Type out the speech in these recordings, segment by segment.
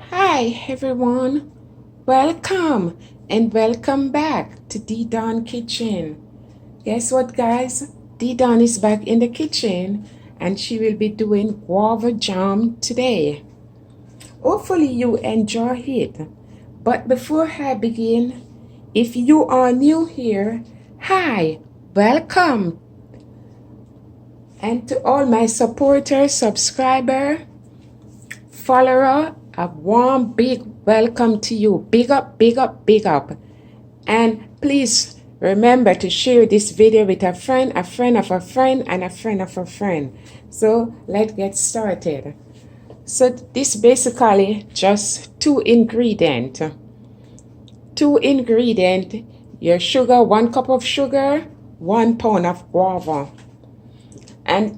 Hi everyone, welcome and welcome back to D Don Kitchen. Guess what, guys? D Don is back in the kitchen and she will be doing guava jam today. Hopefully, you enjoy it. But before I begin, if you are new here, hi, welcome. And to all my supporters, subscriber, follower, a warm big welcome to you. Big up, big up, big up. And please remember to share this video with a friend of a friend, and a friend of a friend. So let's get started. So this basically just two ingredient. Your sugar, 1 cup of sugar, 1 pound of guava. And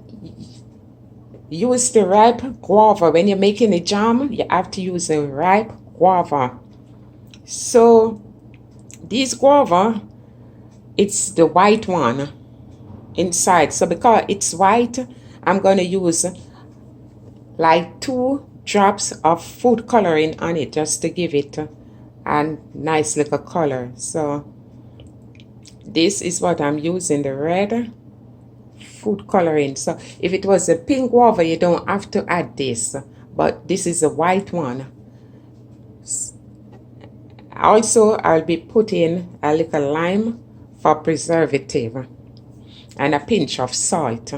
use the ripe guava. When you're making a jam, you have to use the ripe guava. So this guava, it's the white one inside. So because it's white, I'm going to use like 2 drops of food coloring on it just to give it a nice little color. So this is what I'm using, the red food coloring. So if it was a pink guava, you don't have to add this, but this is a white one. Also, I'll be putting a little lime for preservative and a pinch of salt.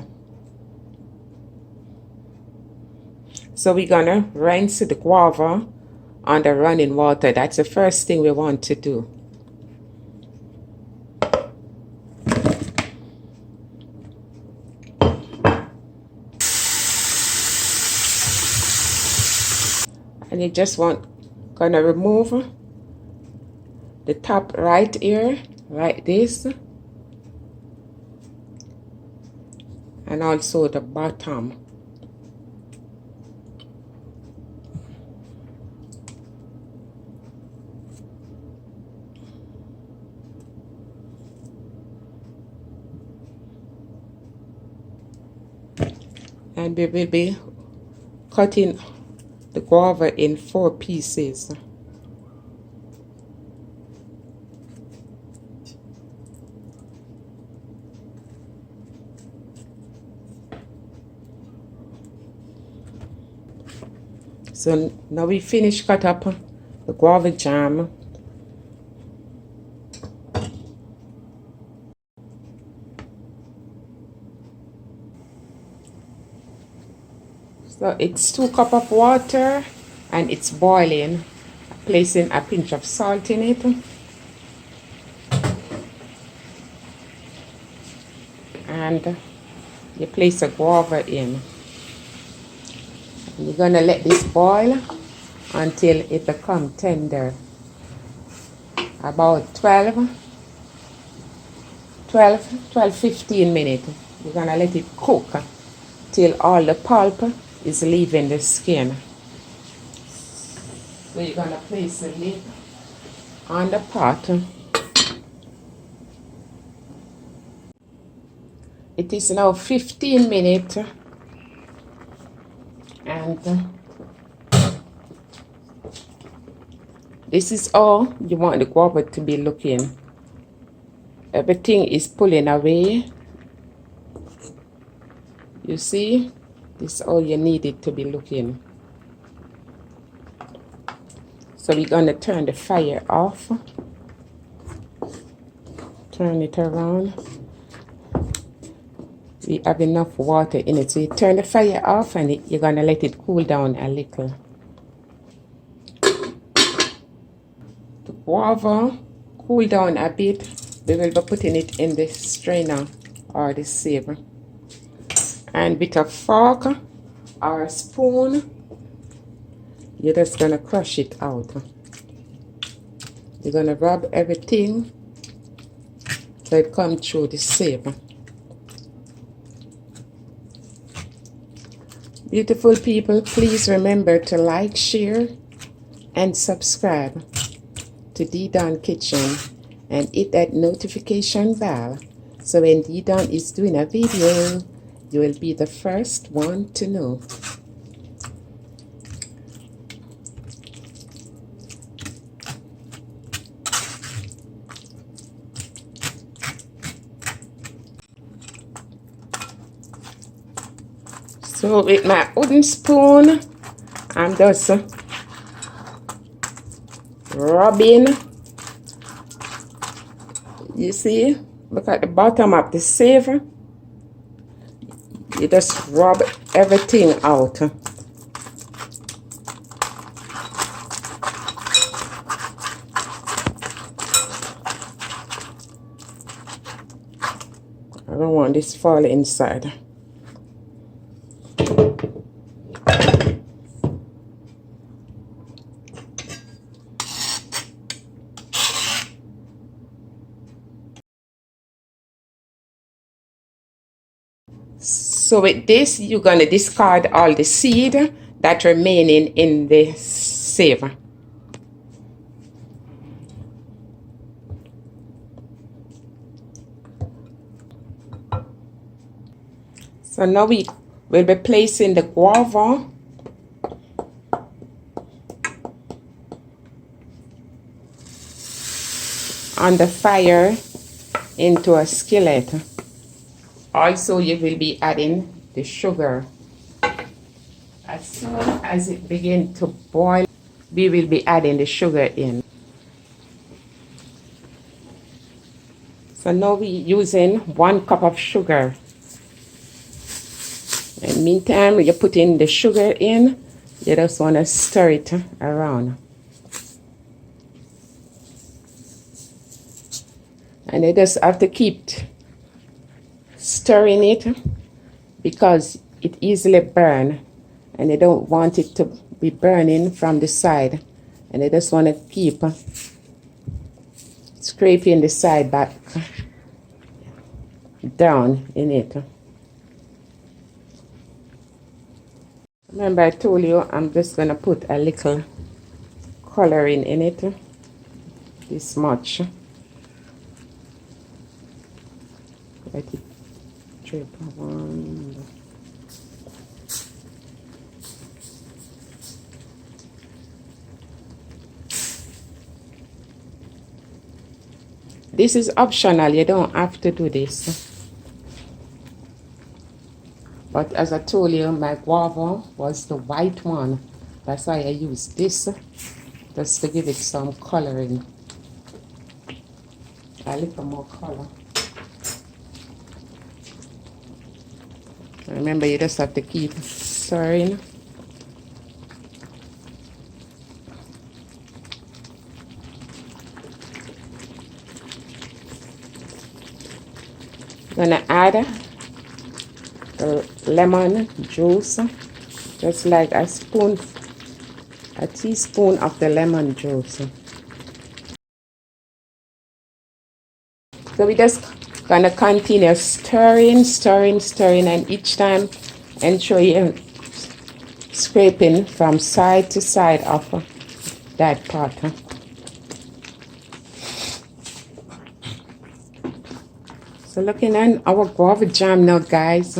So we're gonna rinse the guava under running water. That's the first thing we want to do. And you just gonna remove the top right here, like this, and also the bottom. And we will be cutting the guava in 4 pieces. So now we finish cut up the guava jam. So it's 2 cups of water and it's boiling. Placing a pinch of salt in it. And you place the guava in. You're gonna let this boil until it becomes tender. About 15 minutes. You're gonna let it cook till all the pulp is leaving the skin. So you're gonna place the lid on the pot. It is now 15 minutes and this is all you want the guava to be looking. Everything is pulling away. You see, this is all you need it to be looking. So we're going to turn the fire off. Turn it around. We have enough water in it. So you turn the fire off and you're going to let it cool down a little. The guava cool down a bit. We will be putting it in the strainer or the sieve. And with a fork or a spoon, you're just going to crush it out. You're going to rub everything so it comes through the sieve. Beautiful people, please remember to like, share, and subscribe to D Don Kitchen and hit that notification bell so when D Don is doing a video, you will be the first one to know. So with my wooden spoon, I'm just rubbing. You see, look at the bottom of the sieve. You just rub everything out. I don't want this to fall inside. So with this, you're going to discard all the seed that remaining in the sieve. So now we will be placing the guava on the fire into a skillet. Also, you will be adding the sugar. As soon as it begins to boil, we will be adding the sugar in. So now we're using 1 cup of sugar. In the meantime, you put in the sugar in, you just want to stir it around. And you just have to keep stirring it because it easily burns. And you don't want it to be burning from the side. And you just want to keep scraping the side back down in it. Remember I told you I'm just going to put a little coloring in it. This much. Let it drip around. This is optional, you don't have to do this. But as I told you, my guava was the white one. That's why I used this, just to give it some coloring. A little more color. Remember, you just have to keep stirring. Gonna add the lemon juice, just like a teaspoon of the lemon juice. So we just gonna continue stirring, and each time ensure you're scraping from side to side of that pot. So looking at our guava jam now, guys.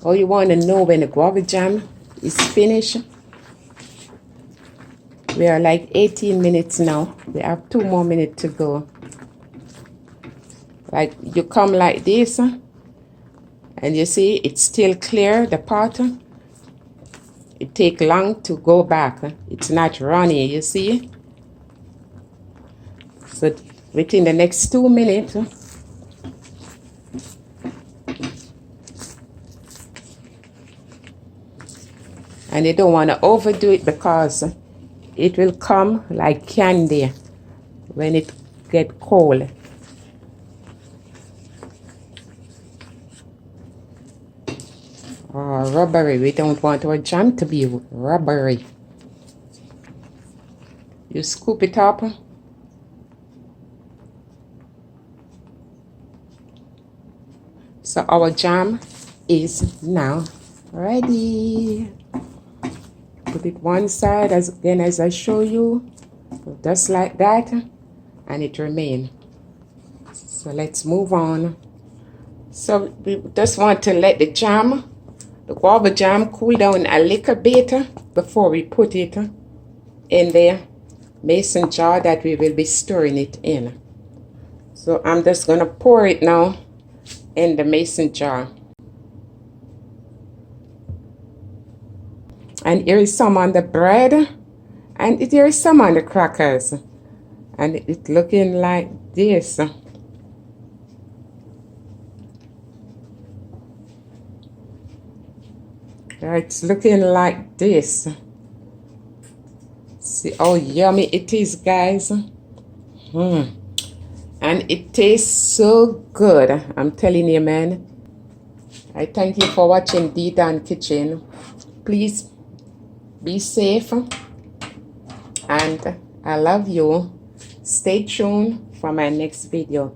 All you want to know when the guava jam is finished. We are like 18 minutes now. We have 2 more minutes to go. Like you come like this, and you see it's still clear, the pot. It take long to go back. It's not runny, you see. So within the next 2 minutes, and you don't want to overdo it because it will come like candy when it get cold. Or rubbery. We don't want our jam to be rubbery. You scoop it up. So our jam is now ready. Put it one side as I show you, just like that, and it remain. So let's move on. So we just want to let the guava jam cool down a little bit before we put it in the mason jar that we will be storing it in. So I'm just gonna pour it now in the mason jar. And here is some on the bread. And here is some on the crackers. And it's looking like this. It's looking like this. See how yummy it is, guys. And it tastes so good. I'm telling you, man. I thank you for watching D Dan Kitchen. Please be safe. And I love you. Stay tuned for my next video.